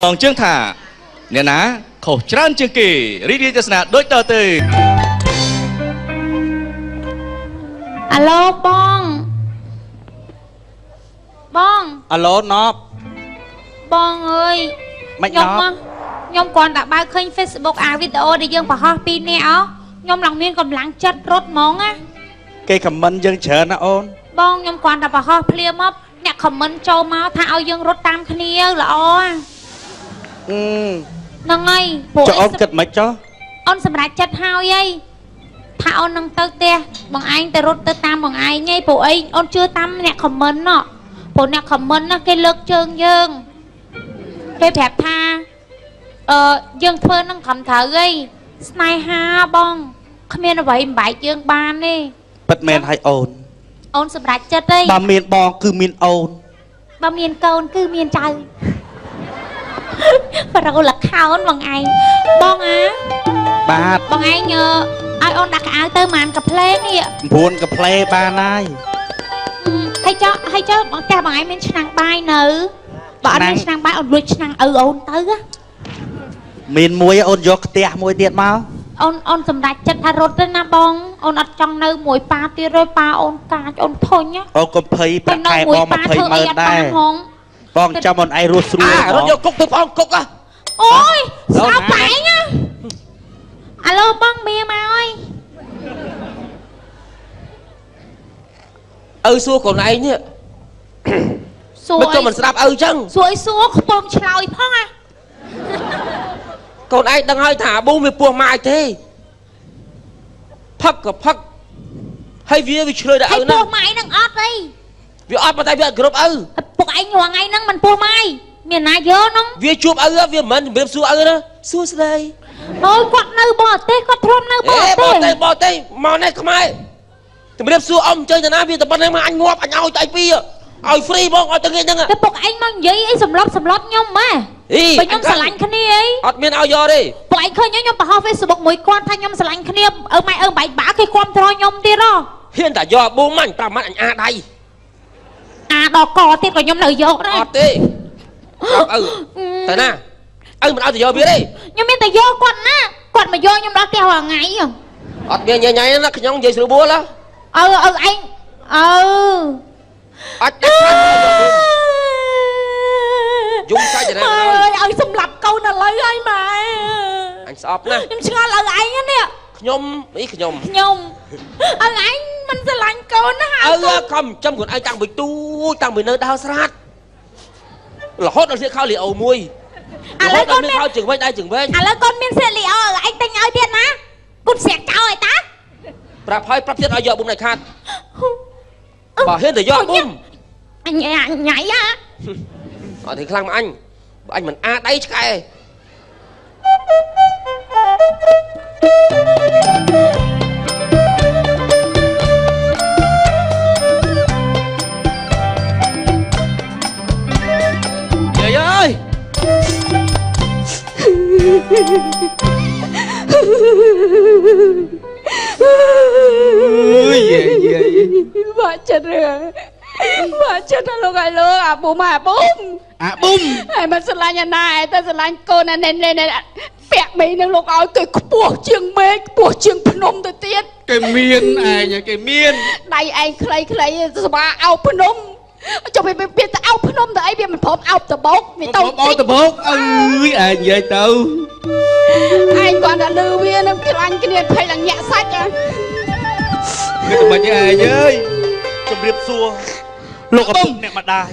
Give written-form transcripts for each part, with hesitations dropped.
Còn chương thả nè ná khẩu trăn chương kỳ rí đi cho sna đối tờ từ Alo Bon Alo nó Bon ơi Mạch nó Nhông còn đã bao khinh Facebook video để dương vào pin nè ó Nhông lòng miên còn lắng chất rốt món á Cái comment dân chờ nó ôn Bon nhông còn đã vào clear mốc nè comment cho máu thao dương rốt tam khnia là ó nâng ơi cho ôn kịch mạch cho ôn sầm rạch chất hao dây thao nâng tơ te bằng anh tơ rốt tơ tam bằng ai ngay bộ ấy ôn chưa tam nè comment nó bộ nè comment nó cái lực trơn dương cái phép tha dương thơ nâng cầm thở gây snai ha bong không biết là vậy bài dương ban đi bật mền hay ôn sầm rạch chất đây bà miền bong cứ miền ôn bà miền côn cứ miền trời và đâu là khao ôn bằng ai bong á bà bằng ai nhờ ai ôn đặt áo tơ màn cặp lên đi ạ buồn cặp play ba này hay cho bọn ta bằng ai mình sang bài nữ bọn mình sang bài ôn đuôi sang ôn tới á miền muối ôn vô tia muối tiệt máu ôn sầm rạch chất tha rốt lên na bong ôn ở trong nơi muối pa tia rồi pa ôn cá ôn thôi nhá ôn còn phơi bạc khai bong mà phơi mờ đây bong cho một ai ruột ruột rốt vô cúc tôi bong cúc á ôi sao phải nhá alo bong bia mà ơi xua còn này nhá mình cho mình sẽ đạp chăng xua bong chloi phong à còn ai đang hơi thả bông về buông mai thế phắc hay vía vì chơi đã nè buông mai nâng ót đi vì ót mà tay vía group buộc anh hoàng ngay nâng mình buông mai miền nào dơ nâng vía chụp vía mình vía xua đó xua đây ôi quạt nơi bò tê quạt thơm nơi bò tê màu này không ai thì mình xua ông chơi cho nó vía tập bên mà anh ngọt anh ao tay vía ao free bong ao từng cái buộc anh mang giấy ấy sầm lót nhông mà bây nhông xả lạnh khăn đi ấy ọt miền ao vô đi buộc anh khơi nhớ nhông bảo Facebook mũi con thay nhông xả lạnh khăn đi mày bảy bả cái con thôi nhông đi đó hiện tại do bố mạnh tao mắt anh đây đỏ cò tiết của nhông lời vô đấy ọt đi tại nè mình ao thì vô biết đi nhưng mà tại vô quần mà vô nhông đó kêu hàng ngày à ọt bia nhảy nó nhông về sữa búa đó anh dùng sai vậy nè ơi xâm lập câu nào lấy ai mà anh sọp nè em chưa lời anh á nè nhom nhom anh mình sẽ lạnh câu nó hả không trong còn ai tăng bị nơi đau sát là hốt nó sẽ khao liệu mui lấy con miếng khao chừng bên đây chừng bên lấy con miếng xe liệu anh tay ơi tiền á cút xẹt cao rồi ta prap hơi prap thiết ở giờ bụng này khát bà hết để do bụng anh nhảy á thì khăng mà anh mình đây chứ cái Vậy ơi Vợ chết rồi gọi luôn bùm ai mà sẽ lại nhà này ta sẽ lại cô nên bẹt mì nâng lúc ơi cái buộc chiêng mê buộc chiêng phnom tôi tiết cái miên ai nhỉ cái miên đây anh khlây ba ao phnom cho mình biết ta ao phnom từ ấy biết mình phốm ao từ bốc vì tao từ bốc ai vậy tao anh còn đã lưu viên em kêu anh cái điện phải là nhẹ sách à cái tụi mình như ai với trong riệp xua lục ở bụng nè mà đài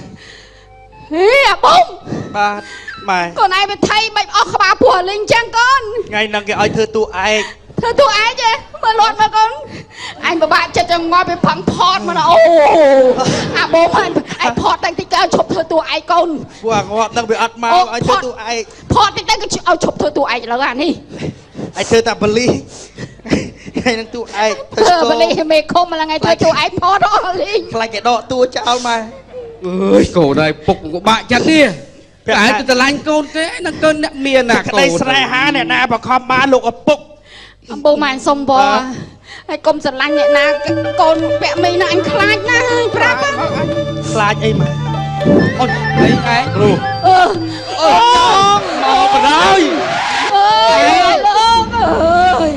bông ba mày còn ai bên thay bệnh ba của linh trang con ngay năng cái ai thưa tụ ai chứ mà lọt mà con anh mà bạn chết trong ngôi bên phẳng pot mà nó bố anh pot đang thích cao chụp thưa tụ ai con ngọt đang bị ắt mau ai thưa tụ ai pot thì đang cái chụp thưa tụ ai là gan đi ai thưa ta bali ngay năng tụ ai thưa bali mẹ không mà là ngày thưa tụ ai pot đó linh lại cái đọ tua chào mày ơi cổ này phục của bạn chặt đi cái từ từ lanh côn thế nó cơn nặng miền à đây sài há nè na bà com ba lục ở bụng bố mày xong bò ai công giật lanh nè na con vẽ mì nó anh khai na prap á khai ấy mà Ôi, đấy cái. Rồi. Mau vào đây. Ơi luôn ơi.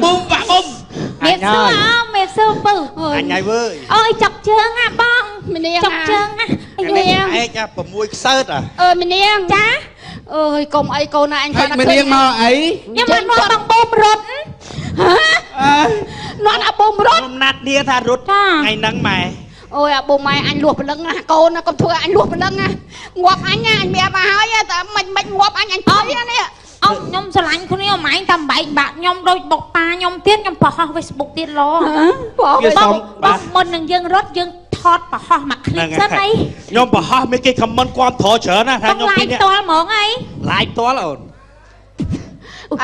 Bum, vạ bum. Mệt xưa không? Mệt xưa bự. Anh ai với. Ôi chọc trơn à bong. Mình điên Chọc à. trơn à. Mình điên. Anh nha, bầm môi sớt à. Mình điên. Chá. Ơi công ấy cô này anh Hãy mình điên mau ấy. Nhưng mà nó bằng bom rột. Hả? Nó là bom rốt. Hôm nát nia tha rút. Ngày nắng mày. Ôi bố mày anh luộc lưng à. Cô nó còn thua anh luộc lưng à. Ngọt anh nha, anh mẹ bà hỏi á. Mình ngọt anh thấy á nè. Ông nhom sờ lạnh con này mà anh tầm bậy bạn nhom đôi bọc ta nhom tiết nhom bỏ Facebook tiết lo. Bỏ Kia về xong bọc mình đừng dương rốt dương thọt bỏ ho mà clip rất ấy. Nhôm bỏ ho mấy cái comment quan thọ trở nè. Bọc like to món ấy. Like to là ổn.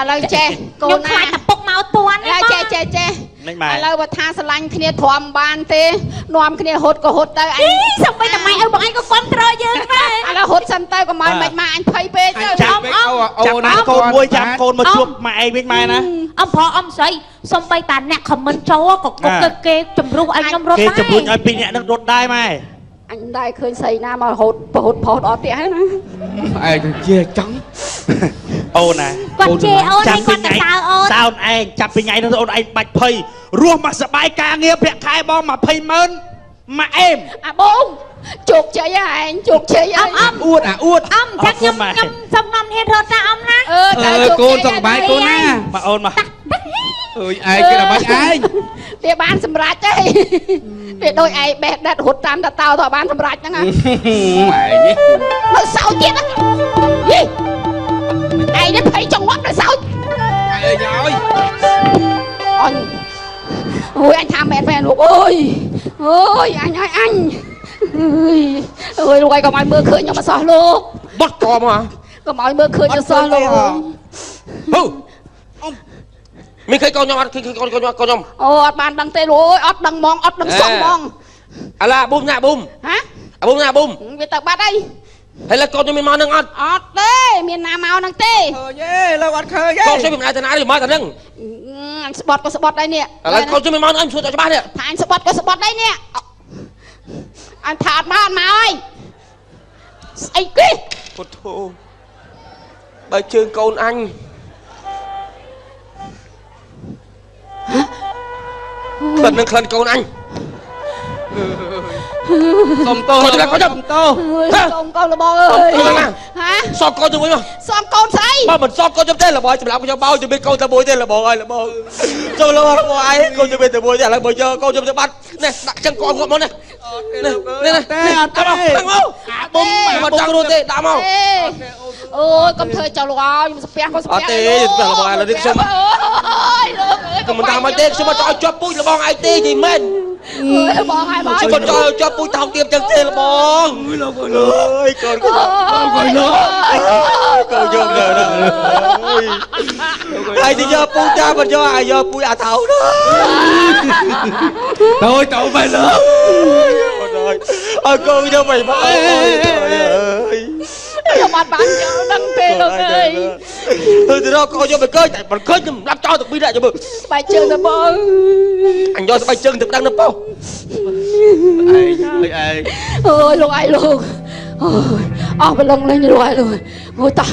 lời chè. Cô nhom na. khai tập bọc máu tuan ấy bong. Chè. Nên mày. Lời bà tha sờ lạnh kia thòm bàn tê. Nòm kia hốt có hốt tới anh. Ý xong bây giờ mày ơi bọn anh có control dương mà. Là hốt sân tới của mày mà anh thấy bê chứ. Chắc con môi chạm con mà chuột mày biết mày nè. Ông phó ông xoay xong bây ta nè comment trâu có kê chùm ru anh nhom rốt cái chụp đấy. bụi ai pin nhẹ được rốt đai mày. Anh đây khơi xây na mà hốt đó tía hết nè. Ai chia trắng. Ô nè. Con chê ôn hay con tại sao ôn? Sao anh chặt pin nhảy nó ôn anh bạch phơi. Rùa mà sợ bài ca nghe bẹt khai bom mà phơi mơn. Mà em. À bông. Chuột chơi với anh, chuột chơi với anh. Uột à uột. Ông chắc nhom xong năm hết rồi ta ông na. Cô tặng bài cô na. Mà ôn mà. Ơi ai cái là bánh ai. Để bán sầm rạch ấy. Để đôi ai bẹt đặt hút tam đặt tao thôi bán sầm rạch nữa. Mày nhé. Nó sao chết á. Gì? Ai nó thấy trong mắt nó sao? Mày ơi rồi. Ôi anh tham mẹ phèn luôn. Ôi anh ơi anh. Ôi lúc ấy có mọi mưa khơi nhưng mà sao luôn. Bắt cò mà. Có mọi mưa khơi nhưng sao luôn. Mình khơi con nhau ăn, con nhau. Ồ bạn đăng tê rồi, ớt đăng mong, ớt đăng song mong. À là bùm nha bùm. Hả? À bùm nha bùm. Về tạc bát đây. Hay là con cho mình mau nâng ăn. Ớt tê, miền Nam mau đăng tê. Dê, lâu ăn khơi Con sẽ bị ai thế nào thì mai ta nâng. Anh spot có spot đây nè. Là con cho mình mau nâng ăn xuống cho bác nè. Thả anh spot có spot đây nè. Anh thả mà anh mau ơi. Anh kì. Phút thô. Bài chương con anh. Bật nâng khăn con anh. Xong tô. Con cho xong tô. Con là bò ơi. Hả? So con cho mình mà. Xong con say. Mà mình so con cho tên là bò, chụp làm cho bao cho biết con ta bôi tên là bò ơi là bò. Cho lo bò ai hết con cho biết từ bôi tên là bò cho con cho bắt. Nè, đặt chân con ngậm món này. Nè. Ăn mau. Bông mà chẳng luôn tê, đã mau. Ôi con thời chào lo nhưng mà spek con spek. Tê, là bò là đi xong. Còn mình tao mà tê xong mà cho bụi là bò ai tê gì men. Bò hai bò. Chứ còn cho bụi tao tiêm chân tê là bò. Ôi con gọi nó. Con vô rồi đó. Ai thì do bụi cha mà do ai do bụi à thảo đó. Thôi cậu phải lớn. Con cho mày mà. Cho bạn bán cho đăng tê được ơi. Thôi từ đó con cho mày cơi, mình cơi nhưng làm cho được bi lại cho mày. Bài chân là bò. Anh do bài chân được đang nấp bao. Ai. Ôi luôn ai luôn. Ôi phải lông lên như luôn ai luôn. Ôi ta.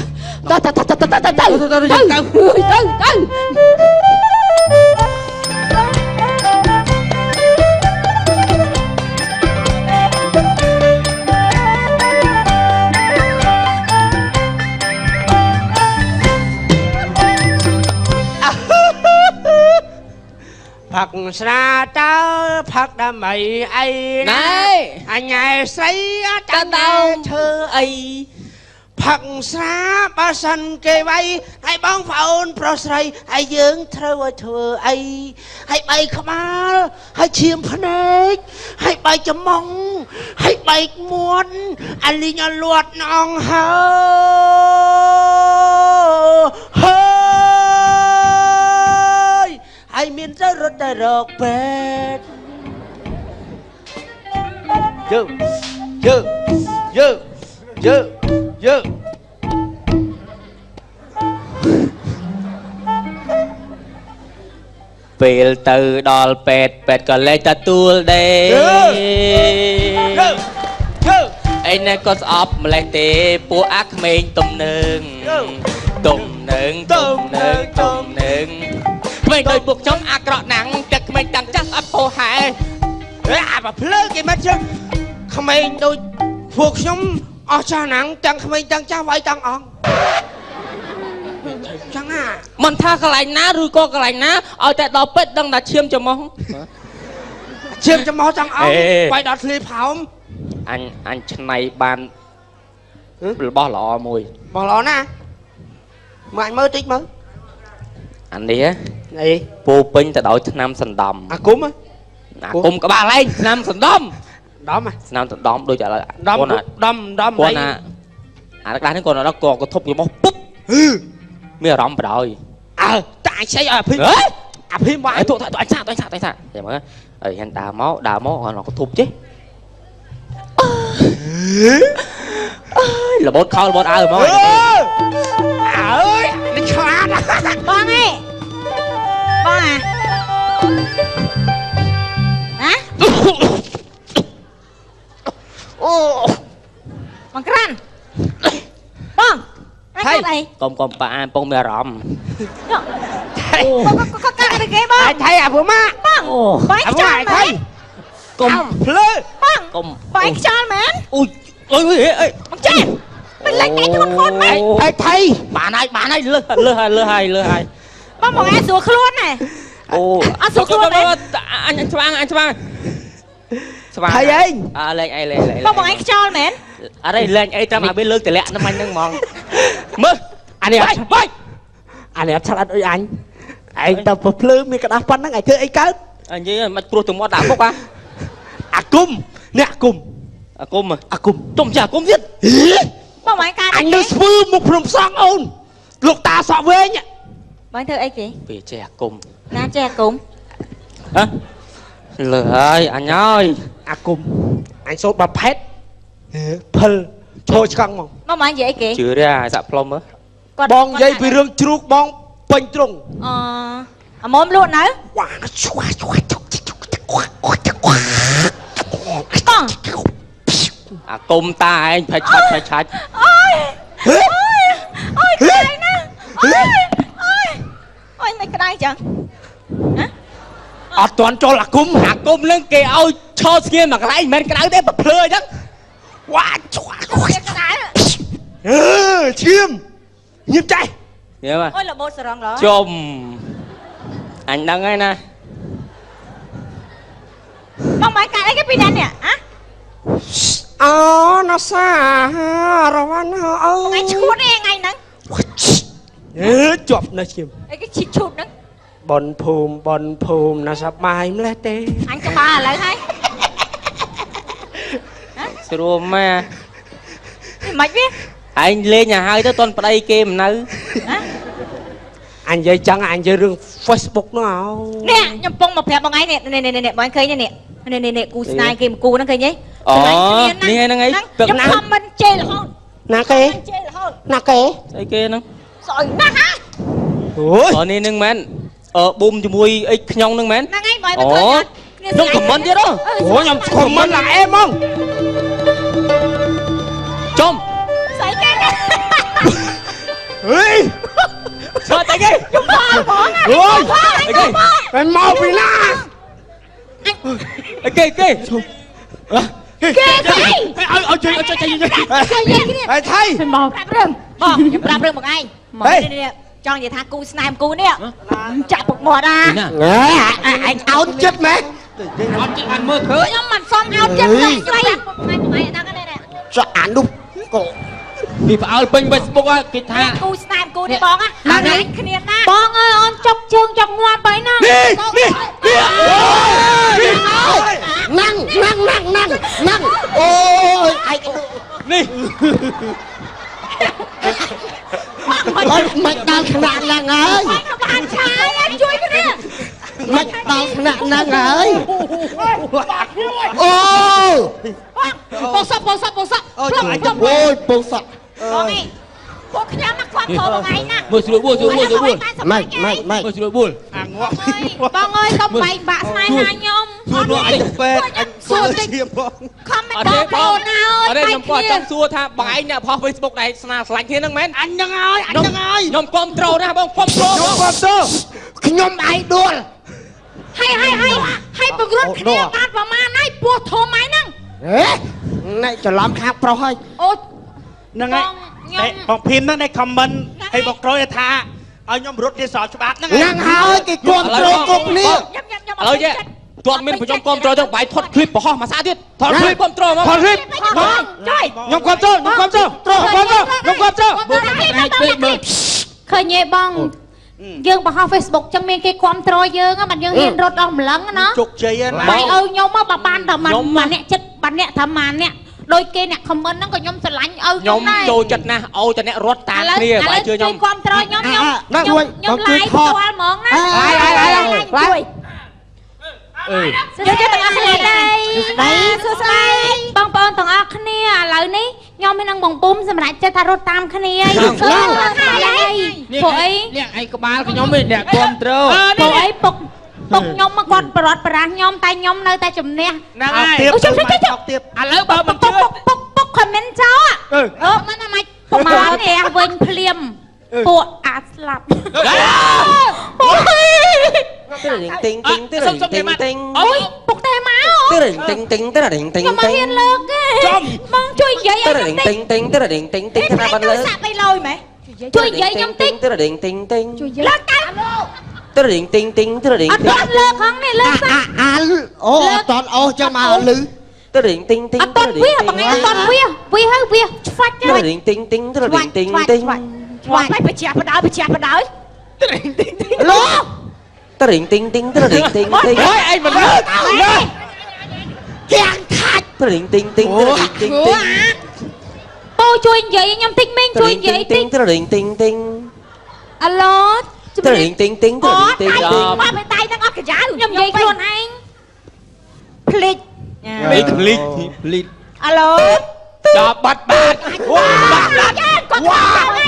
Phật xa tớ Phật đã mày ấy Này anh ngày xây Cha tao thơ ấy Phật xa ba sân kê bay hãy bóng phao pro sray hãy dưỡng thơ thơ ấy hãy bay khám á hãy chiêm phá nếch hãy bay chấm mong hãy bay muôn anh lý nhỏ luột nòng hơ hơi hãy miền rơi rốt đời rọc bệt dưពេលទៅដល់ពេទ្យពេទ្យក៏លេខទទួលដែរ ឯណែក៏ស្អប់ម្លេះទេពួកអាក្មេងទំនឹងទំនឹងក្មេងដោយពួកខ្ញុំអាក្រក់ណាំងតែក្មេងទាំងចាស់ស្អប់ពោហែ អាបើភ្លើគេមិនចឹងក្មេងដូចពួកខ្ញុំអស់ចាស់ណាំងទាំងក្មេងទាំងចាស់វាយទាំងអង្គចឹងណា មិនថាកន្លែងណាឬក៏កន្លែងណាឲ្យតែដល់ពេទ្យដឹងថាឈាមច្រមុះ ឈាមចំហទាំងអង្គវាយដល់ធ្លាផោម អញឆ្នៃបានរបស់ល្អមួយ បងល្អណាមកអញមើលតិចមើល អានេះ អី ពូពេញទៅដោយថ្នាំសណ្ដំ អាគុំ អាគុំក្បាលឯងថ្នាំសណ្ដំ ដំ ថ្នាំសណ្ដំដូចឥឡូវ ដំ គាត់ណាអាខ្លះនេះគាត់ដល់ក៏ធប់ច្រមុះពុបមានអារម្មណ៍បដ ாய் អើតែអញឆៃឲ្យអាភីអាភីមក អីទូអញសាចាំមើលអីហែនដើរមកគាត់ក៏ធប់ចេះរបូតខោរបូតអើមក អើយនេះឆ្លាត បងអីបងហ៎អូ បងក្រាន់បងអីកាត់អី កុំប៉ាអានពងមានអារម្មណ៍ ក៏កាត់អីគេបង ថៃអាព្រម៉ា បងបាយខ្យល់មែន កុំ ភ្លើ បង កុំ បាយខ្យល់មែន អូយអីបងចេះមិនលេចឯងធ្ងន់មែន អីថៃ បានហើយលើហើយបងមកឯងស្រួលខ្លួនណែ អូ អត់ស្រួលខ្លួនទេ អញច្បាំងស្វាង ថៃឯង លេងអីលេង បងមកឯងខ្យល់មែន អរេលេងអីតាមឲ្យវាលើកតម្លាក់ហ្នឹងហ្នឹងហ្មងមើលអានេះបាច់ អានេះអត់ឆ្លាតដូចអញឯងទៅភ្លើមានក្តាស់ប៉ុណ្ណឹងឯងធ្វើអីកើត អញនិយាយមិនព្រោះទៅមាត់ដាក់មុខអាគុំអ្នកគុំ អាគុំ ទុំចាគុំទៀត បងមកឯងកាត់ អញនៅស្ពឺមុខព្រំសងអូនលោកតាសក់វែង បងធ្វើអីគេ វាចេះអាគុំ ណាចេះអាគុំ ហ៎លើហើយអញហើយ អាគុំអញសូត្របាផេតភិលឈរឆ្កឹងមក បងមកនិយាយអីគេ ជឿទេអាសាក់ផ្លុំមើល បងនិយាយពីរឿងជ្រូកបងពេញត្រង់ អមុំលក់នៅ វ៉ាឈួឈួបង អាគុំតាឯងផេចឆាច់ អូយក្តៅណាស់អូយមិនក្តៅចឹង អត់ទាន់ចូលអាគុំ អាគុំនឹងគេឲ្យឈរស្ងៀមមកកន្លែងមិនក្តៅទេបើភ្លើអញ្ចឹង វ៉ាឈួ ក្តៅ ឈៀមញៀមចេះ ញ៉ាំ អូយលបោតសរងឡ ជុំអញដឹងហើយណា បងមកកាត់អីគេពីណានេះហ៎ អូណសារវ៉ាន់អូ ថ្ងៃឈួតឯងថ្ងៃហ្នឹង ជាប់នៅឈៀម អីគេឈីឈូតហ្នឹង បនភូមិណាសប្បាយម្លេះទេ អញក្បាលឥឡូវហើយ ស្រួលម៉ែ មិនវា ឯងលេងឲ្យហើយទៅតន់ប្តីគេមិននៅ អញនិយាយចឹងអញនិយាយរឿង Facebook នោះអោ នេះខ្ញុំពងមកប្រាប់បងឯងនេះបងឃើញនេះគូស្នេហ៍គេមួយគូហ្នឹងឃើញទេ អូនេះហ្នឹងឯង ខ្ញុំខមមិនជេររហូត ណាគេ ជេររហូត ណាគេ ស្អីគេហ្នឹង ស្អុយណាស់ហ៎ អូយ នេះហ្នឹងមែនប៊ុំជាមួយអីខ្ញងហ្នឹងមែន ហ្នឹងឯងបងឃើញអត់ ខ្ញុំខមមិនទៀតហ៎ អូខ្ញុំខមមិនឡើងអេហ្មង ជុំ ស្អីគេ ហេ ស្អីតែគេ ខ្ញុំផងហ្មង អូយ អីគេ មិនមកពីណា អីគេ គេស្អី ឲ្យជួយឲ្យជួយហើយថៃ មកប្រាប់រឿងបងខ្ញុំប្រាប់រឿងបងឯងនេះចង់និយាយថាគូស្នេហ៍គូនេះចាក់ពុកមាត់អា អញអោនចិត្តម៉ែ អត់ជិះបានមើលឃើញ ខ្ញុំមិនសមអោតចិត្តស្រីស្រីបងឯងហ្នឹងនេះ ចុះអានោះក៏ ពីផ្អើលពេញ Facebook គេថា គូស្នេហ៍គូនេះបងណាគ្នាណាបងអើយអូនចុកជើងចុកងាប់ទៅណា นั่งโอ้ยไอ้นี่ไม่ดังขนาดนั้นเลย บ้านชายช่วยกันเนี่ย ไม่ดังขนาดนั้นเลยโอ้ปกสับโอ้ยปกสับ បងឯងពួកខ្ញុំមកគាត់ចូលបងឯងណា មើលស្រួលបួល ไม่ មើលស្រួលបួល អាងាប់ បងអើយកុំបែកបាក់ស្នេហាខ្ញុំ ជួយមកអញទៅពេទ្យអញសួរឈាមបង ខម បងប្អូនអើយ អត់ទេខ្ញុំគាត់ចង់សួរថាបងឯងអ្នកផុស Facebook ដែរស្នាស្រឡាញ់គ្នាហ្នឹងមែន អញហ្នឹងហើយខ្ញុំគ្រប់ត្រូលណាបងគ្រប់ត្រូល ខ្ញុំអៃដួល ហើយបង្រួតគ្នាបានប្រមាណហើយពោះធំហើយហ្នឹង ណែច្រឡំខាងប្រុសហើយ អូ ហ្នឹងហើយបងភីមហ្នឹងដែល comment ឲ្យបងក្រួយថាឲ្យខ្ញុំរត់ជាស្រោចច្បាប់ហ្នឹង ហ្នឹងហើយគេគ្រប់គ្រងគ្រប់គ្នា ឥឡូវចេះទាត់មានប្រជុំគ្រប់ត្រូលទៅបាយថត់ឃ្លីបបង្ហោះមួយសាទៀតថត់ឃ្លីបគ្រប់ត្រូលមក ថតរីប ជួយ ខ្ញុំគ្រប់ត្រូលខ្ញុំគ្រប់ត្រូលខ្ញុំគ្រប់ត្រូល ឃើញទេបងយើងបង្ហោះ Facebook ចឹងមានគេគ្រប់គ្រងយើងហ្នឹងមិនយើងហ៊ានរត់អស់ម្លឹងណា ជោគជ័យណា បាយឲ្យខ្ញុំមកបើបានតែម្នាក់ចិត្តបានអ្នកថាម៉ាអ្នកដូចគេអ្នក comment ហ្នឹងក៏ខ្ញុំស្រឡាញ់ឲ្យ ខ្ញុំចូលចិត្តណាស់ឲ្យតែអ្នករត់តាមគ្នាបើជឿខ្ញុំ គ្រប់គ្រងខ្ញុំខ្ញុំ live ផ្ទាល់ហ្មងណាជួយយកចិត្តទាំងអស់គ្នាដែរសួស្ដីបងប្អូនទាំងអស់គ្នាឥឡូវនេះខ្ញុំមាននឹងបងពុំសម្រាប់ចិត្តថារត់តាមគ្នាហើយពួកអី នេះឯក្បាលខ្ញុំនេះអ្នកគ្រប់ត្រូល ពួកអីពុកខ្ញុំមកគាត់ប្រត់ប្រាស់ខ្ញុំតែខ្ញុំនៅតែជំនះ ហ្នឹងហើយ អូចាំទៀត ឥឡូវបើមិនជឿ ពុក comment ចោមិនថាម៉េចប្រមាណនេះវិញភ្លាមពួកអាស្លាប់អូយ ទិញអូយពុកតែមកខ្ញុំមកហ៊ានលើកទេបងជួយនិយាយឲ្យខ្ញុំតិច ថាបានលើ សាក់បីលយម៉េចជួយនិយាយខ្ញុំតិចជួយលើកទៅអត់លើកហងនេះលើកសាក់ អូអត់តន់អូចឹងមកលឺ អត់តន់វាបងឯងអត់តន់វាហើយវាឆ្វាច់ទៅឆ្វាច់មិនបជាបដ លោ អូយឯងមិនលើក ទាំងខាច់ អូជួយនិយាយខ្ញុំតិចមែនជួយនិយាយតិចអាឡូមកបេតៃទាំងអស់កាយ៉ាខ្ញុំនិយាយខ្លួនឯងភ្លេច អាឡូ ចាប់បាត់ គាត់គាត់ហើយ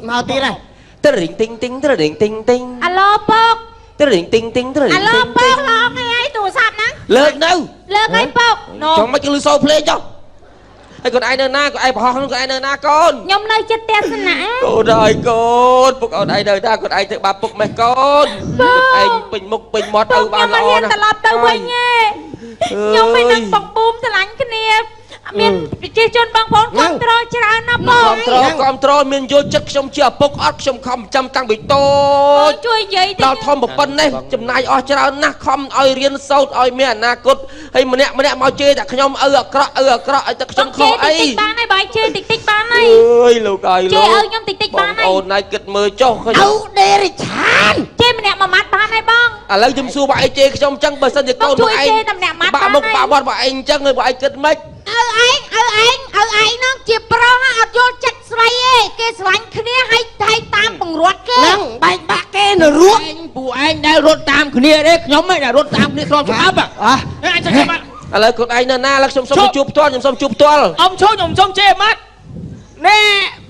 មកទៀតហើយ អាឡូពុកអាឡូពុកឡងហើយទូរស័ព្ទហ្នឹង លើកនៅ លើកឲ្យពុក ចង់មិនគឺលឺសូរភ្លេងចុះហើយកូនឯងនៅណាកូនឯងបរោះហ្នឹងកូនឯងនៅណាកូន ខ្ញុំនៅចិត្តផ្ទះស្នាក់ កូនហើយកូនពុកអូនឯងនៅណាកូនឯងទៅបាពុកម៉េះកូនឯងពេញមុខពេញមាត់ទៅបានល្អណាស់ ត្រឡប់ទៅវិញទេខ្ញុំមិននឹងបងពុំស្រឡាញ់គ្នាមានប្រជាជនបងប្អូនគ្រប់គ្រងច្រើនណាស់បង គ្រប់គ្រងមានយល់ចិត្តខ្ញុំជាឪពុកអត់ខ្ញុំខំចាំតាំងពីតូច ជួយនិយាយ ដល់ធំប៉ុណ្ណេះចំណាយអស់ច្រើនណាស់ខំឲ្យរៀនសូត្រឲ្យមានអនាគតហើយម្នាក់មកជេរតែខ្ញុំឪអាក្រក់ឲ្យតែខ្ញុំខុសអី បានហើយបាយជេរតិចបានហើយ អើយលោកអើយ ជេរឲ្យខ្ញុំតិចបានហើយ អូនណៃគិតមើលចុះ អូដេរិឆាន ជេរម្នាក់មួយម៉ាត់បានហើយបង ឥឡូវខ្ញុំសួរបងឯងជេរខ្ញុំអញ្ចឹងបើសិនជាកូនបងឯងបាក់មុខបាក់មាត់បងឯងអញ្ចឹងហើយបងឯងគិតម៉េច ឪឯងហ្នឹងជាប្រុសអត់យល់ចិត្តស្រីទេគេស្រឡាញ់គ្នាហើយតាមបង្រួតគេ ហ្នឹងបែកបាក់គេនៅរស់ ពួកឯងដែលរត់តាមគ្នាទេខ្ញុំមិនដែលរត់តាមគ្នាស្របច្បាប់អញចាំ ឥឡូវកូនឯងនៅណាឥឡូវខ្ញុំសុំជួបផ្ទាល់ខ្ញុំសុំជួបផ្ទាល់ អ៊ំឈូខ្ញុំសុំជេរម៉ាត់ណែ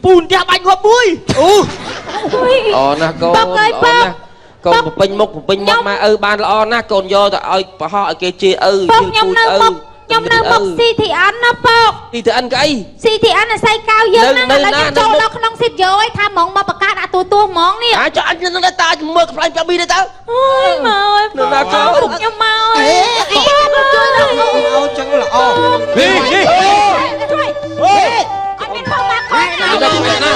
ពូនផ្ទះបាច់ងាប់មួយ អូណាកូនអូណាកូនពេញមុខពេញមាត់មកឪបានល្អណាស់កូនយកទៅឲ្យបរោះឲ្យគេជេរឪ ខ្ញុំនៅមុខ CTN ណាពក CTN កអី CTN អាស័យកាវយើងហ្នឹងឥឡូវខ្ញុំចូលដល់ក្នុងស៊ីតយោឲ្យថាហ្មងមកបង្កើតអាទូហ្មងនេះ អាចអញនឹងតាមើលខ្លាញ់ប្រាប់មីទេតើ អូយមកខ្ញុំមក អេជួយដល់ចឹងល្អ ជួយអត់មានផងមកខំណា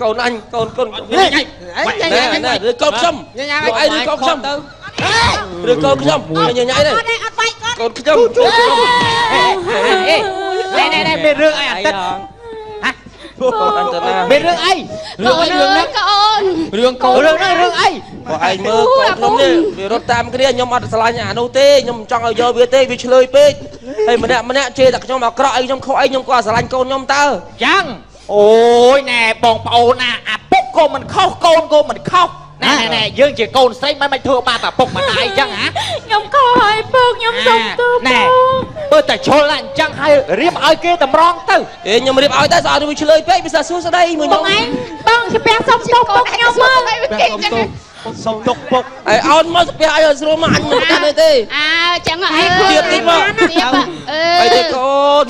កូនអញកូនកូនណែឬកូនខ្ញុំលោកឯងឬកូនខ្ញុំឬកូនខ្ញុំញ៉ៃនេះកូនខ្ញុំ ណែមានរឿងអីអត់ទឹក មានរឿងអី រឿងកូន រឿងអី បងឯងមើលកូនខ្ញុំនេះវារត់តាមគ្នាខ្ញុំអត់ស្រឡាញ់អានោះទេខ្ញុំចង់ឲ្យយកវាទេវាឆ្លើយពេកហើយម្នាក់ជេរតែខ្ញុំអាក្រក់អីខ្ញុំខុសអីខ្ញុំក៏ស្រឡាញ់កូនខ្ញុំតើ ចឹងអូយណែបងប្អូនណាអាពុកក៏មិនខុសកូនក៏មិនខុសណែយើងជាកូនស្រីមិនធ្វើបាបអាពុកម្ដាយអញ្ចឹងហ៎ ខ្ញុំខុសហើយពកខ្ញុំសុំទោស ណែបើតែឈុលអញ្ចឹងហើយរៀបឲ្យគេតម្រង់ទៅ ខ្ញុំរៀបឲ្យតែស្អត់វាឆ្លើយពេកវាសួស្ដីមួយខ្ញុំ បងជាពះសុំទោសពុកខ្ញុំមក សុំទោស សុំទុកពុក អើអោនមកស្ពះឲ្យស្រួលមកអញមិនចាំទេ អើចឹងឯងគួរ ទៀតតិចមក ទៀតអឺ អីទេកូន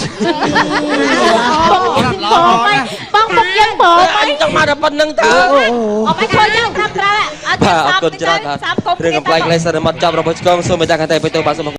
បងពុកយើងបង អញចង់មកតែប៉ុណ្្នឹងតើ អត់មកជួយយើងតាមក្រៅអត់ បាទអរគុណច្រើនបាទរឿងកំ pl ៃ ងលេសរមត់ចាប់របស់ឆ្កងសូមមេត្តាកាន់តែបិទទៅបាទសូម